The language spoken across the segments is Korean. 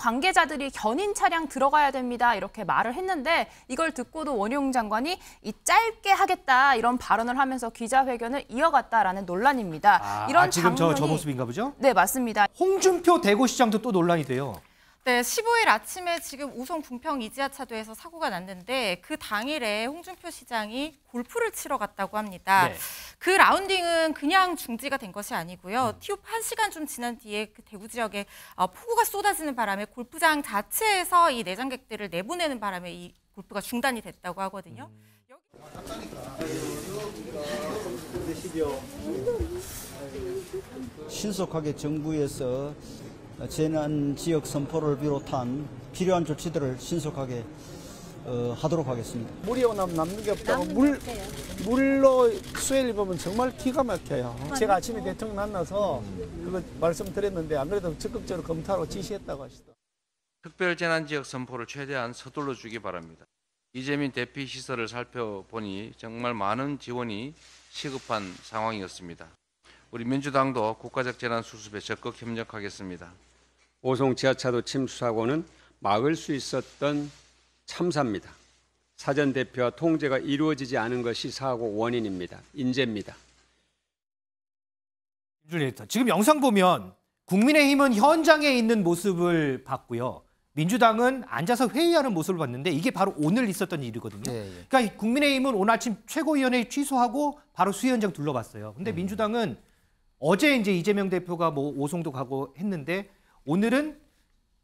관계자들이 견인 차량 들어가야 됩니다. 이렇게 말을 했는데 이걸 듣고도 원희룡 장관이 이 짧게 하겠다 이런 발언을 하면서 기자회견을 이어갔다라는 논란입니다. 이런 지금 장면이... 저 모습인가 보죠? 네, 맞습니다. 홍준표 대구시장도 또 논란이 돼요. 네, 15일 아침에 지금 우송 궁평 이지하차도에서 사고가 났는데 그 당일에 홍준표 시장이 골프를 치러 갔다고 합니다. 네. 그 라운딩은 그냥 중지가 된 것이 아니고요. 티오프 1시간 좀 지난 뒤에 그 대구 지역에 폭우가 쏟아지는 바람에 골프장 자체에서 이 내장객들을 내보내는 바람에 이 골프가 중단이 됐다고 하거든요. 신속하게 정부에서 재난 지역 선포를 비롯한 필요한 조치들을 신속하게 하도록 하겠습니다. 물이 오나면 남는 게 없다고 물로 수해를 보면 정말 기가 막혀요. 제가 아침에 대통령 만나서 그거 말씀드렸는데 안 그래도 적극적으로 검토하라고 지시했다고 하시더라고요. 특별재난지역 선포를 최대한 서둘러 주기 바랍니다. 이재민 대피 시설을 살펴보니 정말 많은 지원이 시급한 상황이었습니다. 우리 민주당도 국가적 재난 수습에 적극 협력하겠습니다. 오송 지하차도 침수 사고는 막을 수 있었던 참사입니다. 사전 대피와 통제가 이루어지지 않은 것이 사고 원인입니다. 인재입니다. 지금 영상 보면 국민의힘은 현장에 있는 모습을 봤고요. 민주당은 앉아서 회의하는 모습을 봤는데 이게 바로 오늘 있었던 일이거든요. 그러니까 국민의힘은 오늘 아침 최고위원회 취소하고 바로 수해 현장 둘러봤어요. 근데 민주당은 어제 이제 이재명 대표가 뭐 오송도 가고 했는데 오늘은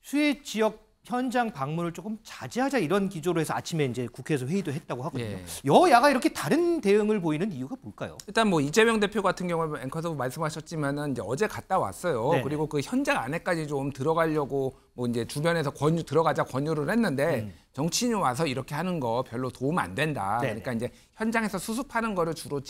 수해 지역 현장 방문을 조금 자제하자 이런 기조로 해서 아침에 이제 국회에서 회의도 했다고 하거든요. 여야가 이렇게 다른 대응을 보이는 이유가 뭘까요? 일단 뭐 이재명 대표 같은 경우는 앵커도 말씀하셨지만은 이제 어제 갔다 왔어요. 네네. 그리고 그 현장 안에까지 좀 들어가려고 뭐 이제 주변에서 들어가자 권유를 했는데 정치인이 와서 이렇게 하는 거 별로 도움 안 된다. 네네. 그러니까 이제 현장에서 수습하는 거를 주로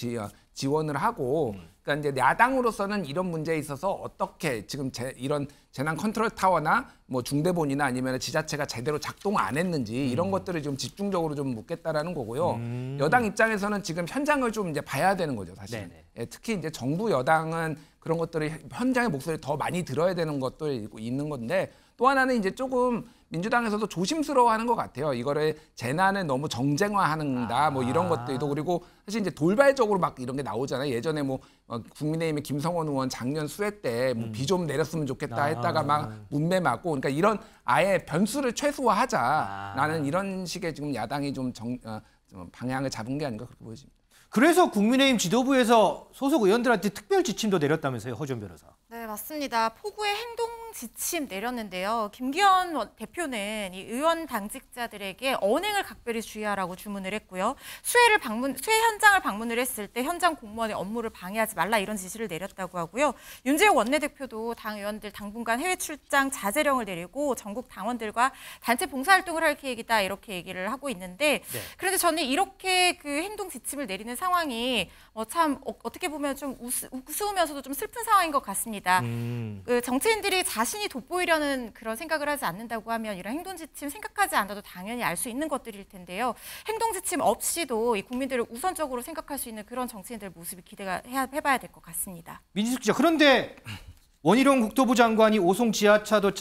지원을 하고 그러니까 이제 야당으로서는 이런 문제에 있어서 어떻게 지금 이런 재난 컨트롤 타워나 뭐 중대본이나 아니면 지자체가 제대로 작동 안 했는지 이런 것들을 좀 집중적으로 좀 묻겠다라는 거고요. 여당 입장에서는 지금 현장을 좀 이제 봐야 되는 거죠, 사실. 예, 특히 이제 정부 여당은 그런 것들을 현장의 목소리를 더 많이 들어야 되는 것도 있는 건데 또 하나는 이제 조금 민주당에서도 조심스러워하는 것 같아요. 이거를 재난을 너무 정쟁화하는다, 뭐 이런 것들도 그리고 사실 이제 돌발적으로 막 이런 게 나오잖아요. 예전에 뭐 국민의힘의 김성원 의원 작년 수해 때 뭐 비 좀 내렸으면 좋겠다 했다가 막 문매 맞고, 그러니까 이런 아예 변수를 최소화하자라는 이런 식의 지금 야당이 좀 방향을 잡은 게 아닌가 그렇게 보여집니다. 그래서 국민의힘 지도부에서 소속 의원들한테 특별 지침도 내렸다면서요, 허준 변호사. 네, 맞습니다. 폭우의 행동 지침 내렸는데요. 김기현 대표는 이 의원 당직자들에게 언행을 각별히 주의하라고 주문을 했고요. 수해 현장을 방문을 했을 때 현장 공무원의 업무를 방해하지 말라 이런 지시를 내렸다고 하고요. 윤재욱 원내대표도 당 의원들 당분간 해외 출장 자제령을 내리고 전국 당원들과 단체 봉사활동을 할 계획이다 이렇게 얘기를 하고 있는데 그런데 저는 이렇게 그 행동 지침을 내리는 상황이 참 어떻게 보면 좀 우스우면서도 좀 슬픈 상황인 것 같습니다. 그 정치인들이 자신이 돋보이려는 그런 생각을 하지 않는다고 하면 이런 행동 지침 생각하지 않아도 당연히 알 수 있는 것들일 텐데요. 행동 지침 없이도 이 국민들을 우선적으로 생각할 수 있는 그런 정치인들 모습이 해봐야 될 것 같습니다. 민지숙 기자, 그런데 원희룡 국토부 장관이 오송 지하차도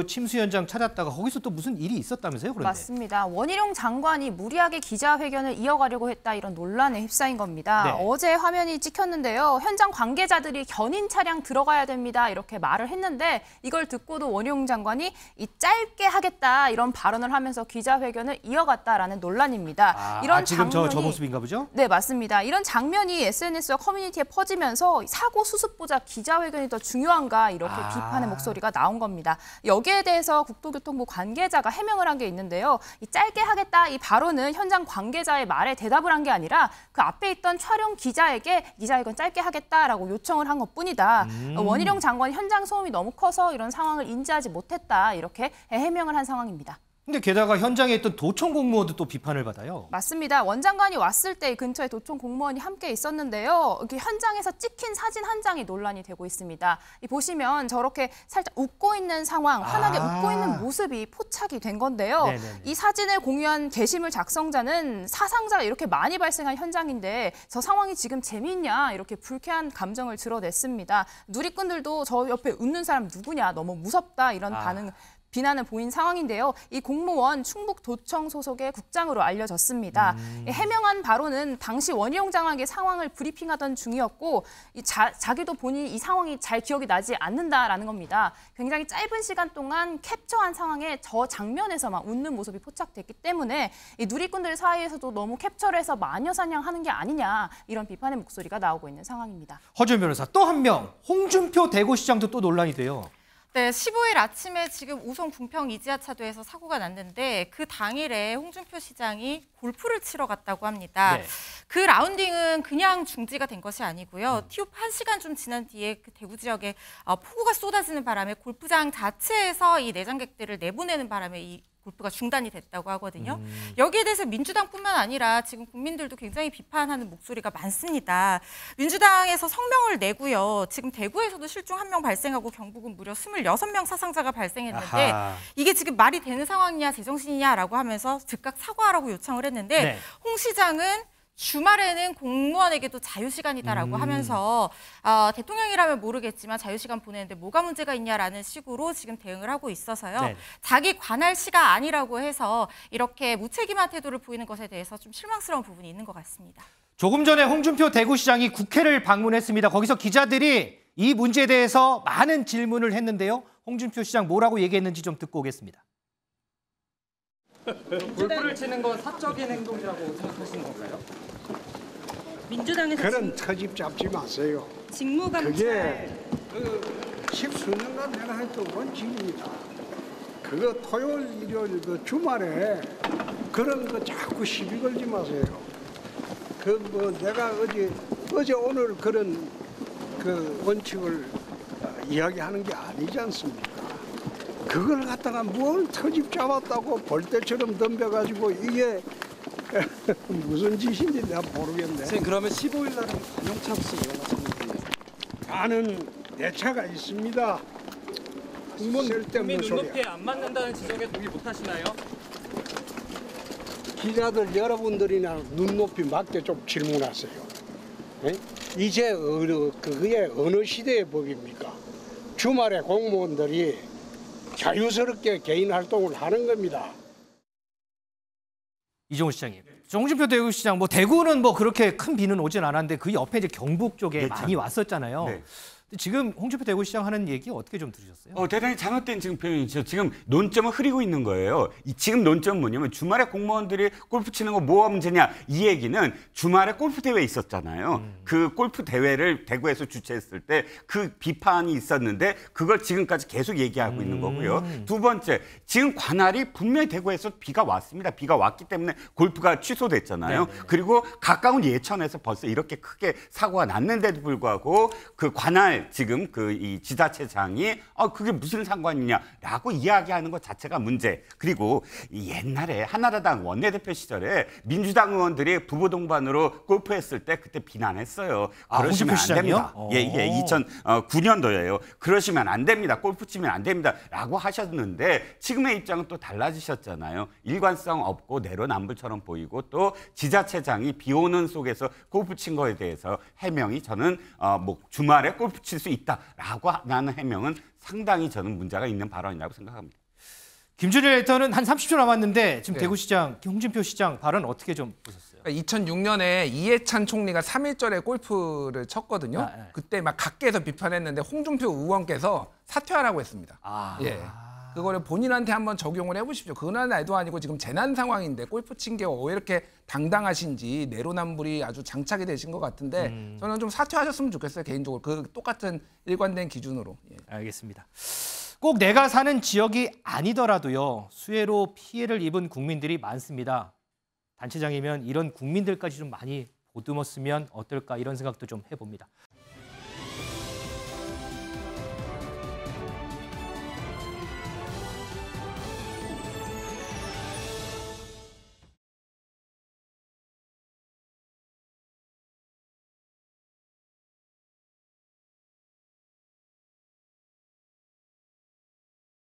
침수 현장 찾았다가 거기서 또 무슨 일이 있었다면서요? 그런데. 맞습니다. 원희룡 장관이 무리하게 기자회견을 이어가려고 했다 이런 논란에 휩싸인 겁니다. 어제 화면이 찍혔는데요. 현장 관계자들이 견인 차량 들어가야 됩니다 이렇게 말을 했는데 이걸 듣고도 원희룡 장관이 이 짧게 하겠다 이런 발언을 하면서 기자회견을 이어갔다라는 논란입니다. 이런 지금 장면이... 저 모습인가 보죠? 네, 맞습니다. 이런 장면이 SNS와 커뮤니티에 퍼지면서 사고 수습보다 기자회견이 더 중요한 이렇게 비판의 목소리가 나온 겁니다. 여기에 대해서 국토교통부 관계자가 해명을 한 게 있는데요. 이 짧게 하겠다 이 발언은 현장 관계자의 말에 대답을 한 게 아니라 그 앞에 있던 촬영 기자에게 기자회견 짧게 하겠다라고 요청을 한 것뿐이다. 원희룡 장관이 현장 소음이 너무 커서 이런 상황을 인지하지 못했다 이렇게 해명을 한 상황입니다. 근데 게다가 현장에 있던 도청 공무원도 또 비판을 받아요. 맞습니다. 원 장관이 왔을 때 근처에 도청 공무원이 함께 있었는데요. 이렇게 현장에서 찍힌 사진 한 장이 논란이 되고 있습니다. 보시면 저렇게 살짝 웃고 있는 상황, 환하게 웃고 있는 모습이 포착이 된 건데요. 이 사진을 공유한 게시물 작성자는 사상자가 이렇게 많이 발생한 현장인데 저 상황이 지금 재밌냐 이렇게 불쾌한 감정을 드러냈습니다. 누리꾼들도 저 옆에 웃는 사람 누구냐 너무 무섭다 이런 반응 비난을 보인 상황인데요. 이 공무원 충북도청 소속의 국장으로 알려졌습니다. 해명한 바로는 당시 원희룡 장학의 상황을 브리핑하던 중이었고 자기도 본인이 이 상황이 잘 기억이 나지 않는다라는 겁니다. 굉장히 짧은 시간 동안 캡처한 상황에 저 장면에서만 웃는 모습이 포착됐기 때문에 이 누리꾼들 사이에서도 너무 캡처를 해서 마녀 사냥하는 게 아니냐 이런 비판의 목소리가 나오고 있는 상황입니다. 허준 변호사, 또 한 명 홍준표 대구시장도 또 논란이 돼요. 네, 15일 아침에 지금 우송 궁평 이지하차도에서 사고가 났는데 그 당일에 홍준표 시장이 골프를 치러 갔다고 합니다. 네. 그 라운딩은 그냥 중지가 된 것이 아니고요. 티오프 1시간 좀 지난 뒤에 그 대구 지역에 폭우가 쏟아지는 바람에 골프장 자체에서 이 내장객들을 내보내는 바람에 이 골프가 중단이 됐다고 하거든요. 여기에 대해서 민주당뿐만 아니라 지금 국민들도 굉장히 비판하는 목소리가 많습니다. 민주당에서 성명을 내고요. 지금 대구에서도 실종 1명 발생하고 경북은 무려 26명 사상자가 발생했는데 아하. 이게 지금 말이 되는 상황이냐 제정신이냐라고 하면서 즉각 사과하라고 요청을 했는데 네. 홍 시장은 주말에는 공무원에게도 자유시간이다라고 하면서 대통령이라면 모르겠지만 자유시간 보내는데 뭐가 문제가 있냐라는 식으로 지금 대응을 하고 있어서요. 네. 자기 관할 시가 아니라고 해서 이렇게 무책임한 태도를 보이는 것에 대해서 좀 실망스러운 부분이 있는 것 같습니다. 조금 전에 홍준표 대구시장이 국회를 방문했습니다. 거기서 기자들이 이 문제에 대해서 많은 질문을 했는데요. 홍준표 시장 뭐라고 얘기했는지 좀 듣고 오겠습니다. 골프를 치는 건 사적인 행동이라고 생각하시는 건가요? 민주당에서 그런 터집 잡지 마세요. 직무감찰 그게 십수년간 내가 했던 원칙입니다. 그거 토요일, 일요일 그 주말에 그런 거 자꾸 시비 걸지 마세요. 그 뭐 내가 어제 오늘 그런 그 원칙을 이야기하는 게 아니지 않습니까? 그걸 갖다가 뭘 터집 잡았다고 벌떼처럼 덤벼가지고 이게 무슨 짓인지 내가 모르겠네. 선생님 그러면 15일 날은 관용차 없이 일어나셨는데 나는 내 차가 있습니다. 쓸데없는 소리야. 눈높이에 안 맞는다는 지적에 동의 못하시나요? 기자들 여러분들이나 눈높이 맞게 좀 질문하세요. 네? 이제 그게 어느 시대의 법입니까? 주말에 공무원들이 자유스럽게 개인 활동을 하는 겁니다. 이종우 시장님, 홍준표 대구시장 뭐 대구는 뭐 그렇게 큰 비는 오진 않았는데 그 옆에 이제 경북 쪽에 많이 왔었잖아요. 네. 지금 홍준표 대구시장 하는 얘기 어떻게 좀 들으셨어요? 대단히 잘못된 지금 표현이죠. 지금 논점을 흐리고 있는 거예요. 지금 논점은 뭐냐면 주말에 공무원들이 골프 치는 거 뭐가 문제냐 이 얘기는 주말에 골프 대회 있었잖아요. 그 골프 대회를 대구에서 주최했을 때 그 비판이 있었는데 그걸 지금까지 계속 얘기하고 있는 거고요. 두 번째, 지금 관할이 분명히 대구에서 비가 왔습니다. 비가 왔기 때문에 골프가 취소됐잖아요. 네네네. 그리고 가까운 예천에서 벌써 이렇게 크게 사고가 났는데도 불구하고 그 관할 지금 이 지자체장이 그게 무슨 상관이냐라고 이야기하는 것 자체가 문제. 그리고 옛날에 한나라당 원내대표 시절에 민주당 의원들이 부부 동반으로 골프했을 때 그때 비난했어요. 그러시면 안 됩니다. 이게 2009년도예요. 그러시면 안 됩니다. 골프 치면 안 됩니다라고 하셨는데 지금의 입장은 또 달라지셨잖아요. 일관성 없고 내로남불처럼 보이고 또 지자체장이 비 오는 속에서 골프 친 거에 대해서 해명이 저는 뭐 주말에 골프 칠 수 있다라고 하는 해명은 상당히 저는 문제가 있는 발언이라고 생각합니다. 김준일 에디터는 한 30초 남았는데 지금 대구시장, 홍준표 시장 발언 어떻게 좀 보셨어요? 2006년에 이해찬 총리가 3.1절에 골프를 쳤거든요. 그때 막 각계에서 비판했는데 홍준표 의원께서 사퇴하라고 했습니다. 예. 그거를 본인한테 한번 적용을 해보십시오. 그날 날도 아니고 지금 재난 상황인데 골프 친 게 왜 이렇게 당당하신지 내로남불이 아주 장착이 되신 것 같은데 저는 좀 사퇴하셨으면 좋겠어요. 개인적으로 그 똑같은 일관된 기준으로. 예. 알겠습니다. 꼭 내가 사는 지역이 아니더라도요. 수해로 피해를 입은 국민들이 많습니다. 단체장이면 이런 국민들까지 좀 많이 보듬었으면 어떨까 이런 생각도 좀 해봅니다.